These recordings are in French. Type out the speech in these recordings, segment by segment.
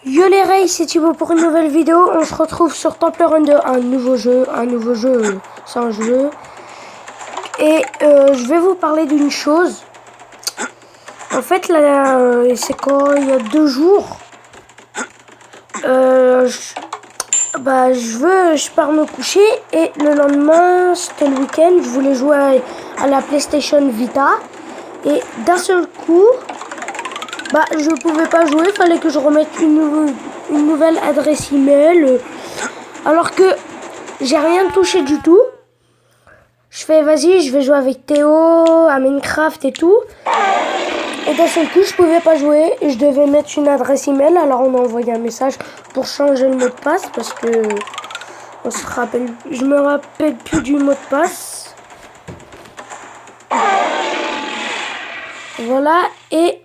Yo les Rays, c'est Thibaut pour une nouvelle vidéo. On se retrouve sur Temple Run 2, un nouveau jeu, c'est un jeu. Et je vais vous parler d'une chose. En fait, là, c'est quand il y a 2 jours, je pars me coucher et le lendemain, c'était le week-end, je voulais jouer à la PlayStation Vita et d'un seul coup, je pouvais pas jouer, fallait que je remette une nouvelle adresse email, alors que j'ai rien touché du tout. Je fais vas-y, je vais jouer avec Théo à Minecraft et tout. Et d'un seul coup, je pouvais pas jouer et je devais mettre une adresse email. Alors on m'a envoyé un message pour changer le mot de passe parce que je me rappelle plus du mot de passe. Voilà, et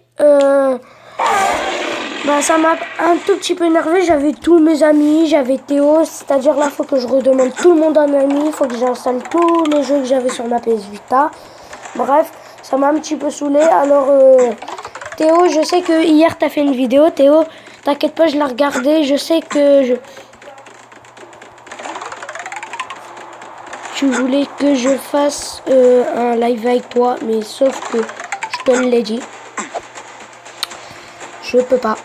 ça m'a un tout petit peu énervé. J'avais tous mes amis, j'avais Théo, c'est-à-dire là, faut que je redemande tout le monde en ami, faut que j'installe tous les jeux que j'avais sur ma PS Vita. Bref, ça m'a un petit peu saoulé. Alors Théo, je sais que hier t'as fait une vidéo. Théo, t'inquiète pas, je l'ai regardée. Je sais que tu voulais que je fasse un live avec toi, mais sauf que je te l'ai dit, je peux pas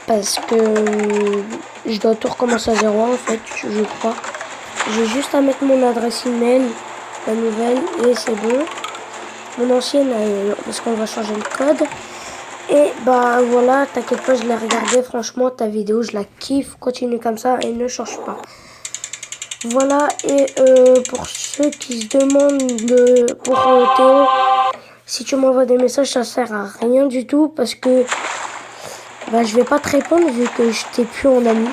parce que je dois tout recommencer à zéro en fait, je crois. J'ai juste à mettre mon adresse email, la nouvelle, et c'est bon. Mon ancienne, parce qu'on va changer le code. Et voilà, t'inquiète pas, je l'ai regardé. Franchement, ta vidéo, je la kiffe. Continue comme ça et ne change pas. Voilà, et pour ceux qui se demandent pour Théo, si tu m'envoies des messages, ça sert à rien du tout parce que je vais pas te répondre vu que je t'ai plus en ami.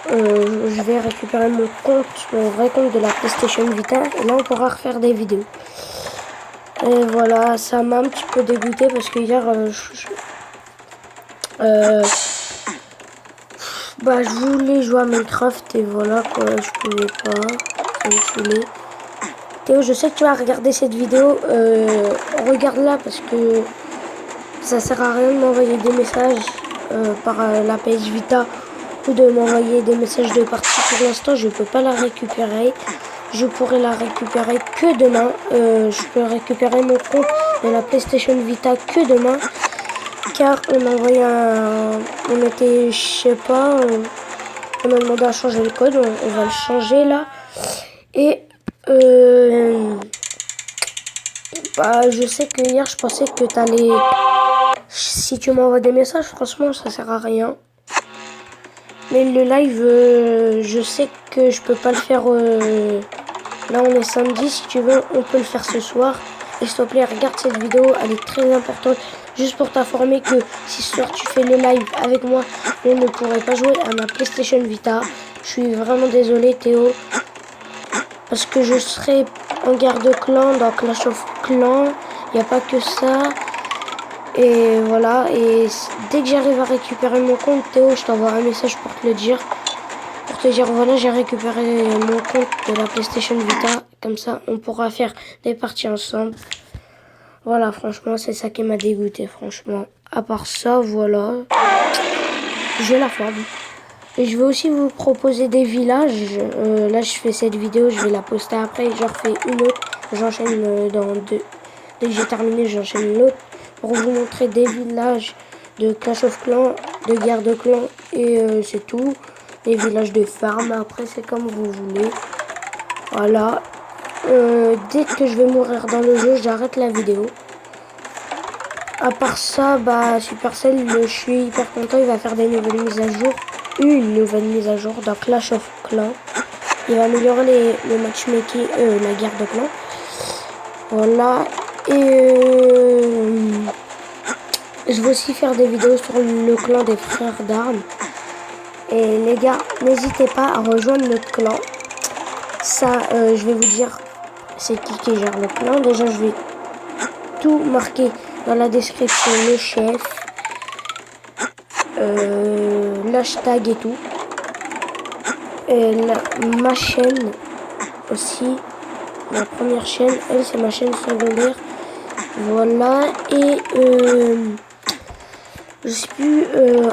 Je vais récupérer mon vrai compte de la PlayStation Vita et là on pourra refaire des vidéos. Et voilà, ça m'a un petit peu dégoûté parce que hier je voulais jouer à Minecraft et voilà quoi, je pouvais pas, ça me saoulait. Théo, je sais que tu vas regarder cette vidéo, regarde-la parce que ça sert à rien de m'envoyer des messages par la PS Vita ou de m'envoyer des messages de partie. Pour l'instant, je peux pas la récupérer. Je pourrai la récupérer que demain. Je peux récupérer mon compte de la PlayStation Vita que demain. Car on a envoyé on était, je sais pas, on a demandé à changer le code. On va le changer là. Et je sais que hier, je pensais que t'allais... Si tu m'envoies des messages, franchement, ça sert à rien. Mais le live, je sais que je peux pas le faire... Là, on est samedi. Si tu veux, on peut le faire ce soir. Et s'il te plaît, regarde cette vidéo. Elle est très importante. Juste pour t'informer que si ce soir, tu fais le live avec moi, on ne pourrait pas jouer à ma PlayStation Vita. Je suis vraiment désolé, Théo. Parce que je serai en guerre de clan dans Clash of Clans. Il n'y a pas que ça. Et voilà. Et dès que j'arrive à récupérer mon compte, Théo, je t'envoie un message pour te le dire. Pour te dire, voilà, j'ai récupéré mon compte de la PlayStation Vita. Comme ça, on pourra faire des parties ensemble. Voilà, franchement, c'est ça qui m'a dégoûté, franchement. À part ça, voilà. J'ai la forme. Et je vais aussi vous proposer des villages. Là, je fais cette vidéo, je vais la poster après. J'en refais une autre. J'enchaîne dans deux. Dès que j'ai terminé, j'enchaîne l'autre. Pour vous montrer des villages de Clash of Clans, de guerre de clans. Et c'est tout. Des villages de farm. Après, c'est comme vous voulez. Voilà. Dès que je vais mourir dans le jeu, j'arrête la vidéo. À part ça, Supercell, je suis hyper content. Il va faire des nouvelles mises à jour. Une nouvelle mise à jour dans Clash of Clans. Il va améliorer le matchmaking, la guerre de clans. Voilà. Et je vais aussi faire des vidéos sur le clan des frères d'armes. Et les gars, n'hésitez pas à rejoindre notre clan. Ça, je vais vous dire c'est qui gère le clan. Déjà, je vais tout marquer dans la description, le chef, l'hashtag et tout. Et ma chaîne aussi, ma première chaîne, elle c'est ma chaîne secondaire. Voilà, et Je sais plus.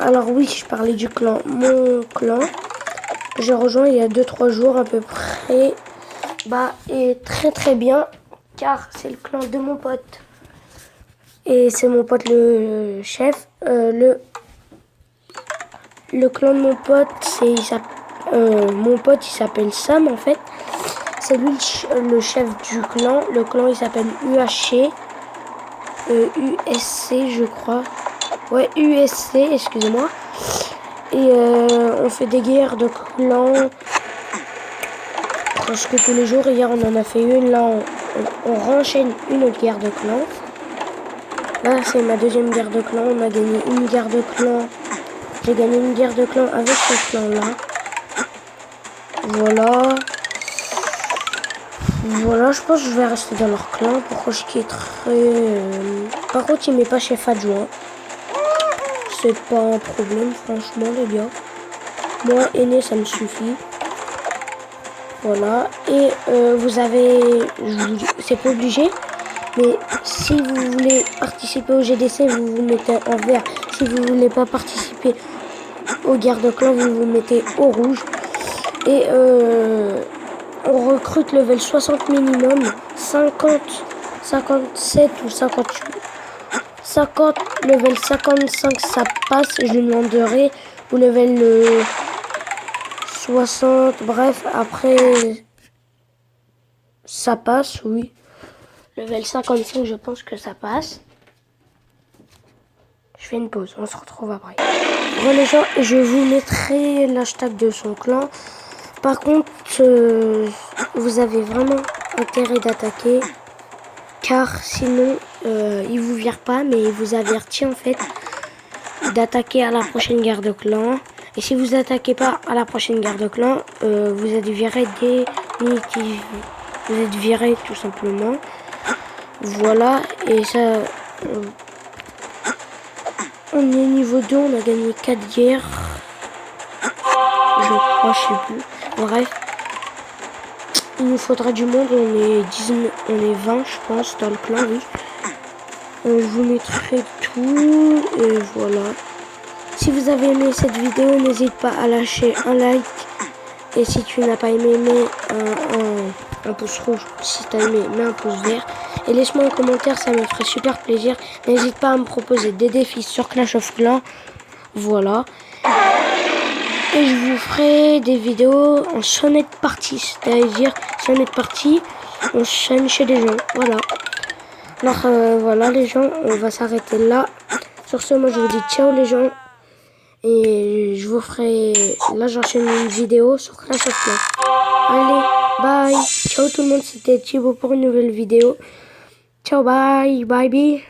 Alors oui, je parlais du clan. Mon clan, que j'ai rejoint il y a 2-3 jours à peu près. Bah, est très très bien. Car c'est le clan de mon pote. Et c'est mon pote le chef. Le clan de mon pote, mon pote il s'appelle Sam en fait. C'est lui le chef du clan. Le clan il s'appelle UHC. USC je crois. Ouais, USC, excusez-moi. Et on fait des guerres de clans presque tous les jours. Hier on en a fait une. Là on renchaîne une autre guerre de clans. Là c'est ma deuxième guerre de clans. On a gagné une guerre de clans. J'ai gagné une guerre de clans avec ce clan là. Voilà. Voilà, je pense que je vais rester dans leur clan. Pourquoi je quitterai Par contre, il m'est pas chef adjoint. C'est pas un problème, franchement, les gars. Moi, aîné, ça me suffit. Voilà. Et vous avez... C'est pas obligé. Mais si vous voulez participer au GDC, vous vous mettez en vert. Si vous voulez pas participer aux guerres de clans, vous vous mettez au rouge. Et on recrute level 60 minimum, 50, 57 ou 58. 50, level 55 ça passe, je lui demanderai. Ou level 60, bref, après ça passe, oui. Level 55, je pense que ça passe. Je fais une pause, on se retrouve après. Bon les gens, je vous mettrai l'hashtag de son clan. Par contre, vous avez vraiment intérêt d'attaquer, car sinon, il vous vire pas, mais il vous avertit en fait d'attaquer à la prochaine guerre de clan. Et si vous attaquez pas à la prochaine guerre de clan, vous êtes viré définitivement. Vous êtes viré tout simplement. Voilà, et ça... on est niveau 2, on a gagné 4 guerres. Je crois, je sais plus. Bref, il nous faudra du monde, on est 20 je pense dans le clan, oui. Je vous mettrai tout, et voilà. Si vous avez aimé cette vidéo, n'hésite pas à lâcher un like. Et si tu n'as pas aimé, mets un pouce rouge. Si tu as aimé, mets un pouce vert. Et laisse-moi un commentaire, ça me ferait super plaisir. N'hésite pas à me proposer des défis sur Clash of Clans. Voilà. Et je vous ferai des vidéos en sonnette partie, c'est-à-dire sonnette partie, on sonne chez des gens, voilà. Alors voilà les gens, on va s'arrêter là. Sur ce, moi je vous dis ciao les gens. Et je vous ferai, là j'enchaîne une vidéo sur Clash of Clans. Allez, bye, ciao tout le monde, c'était Thibaut pour une nouvelle vidéo. Ciao, bye, bye, bye.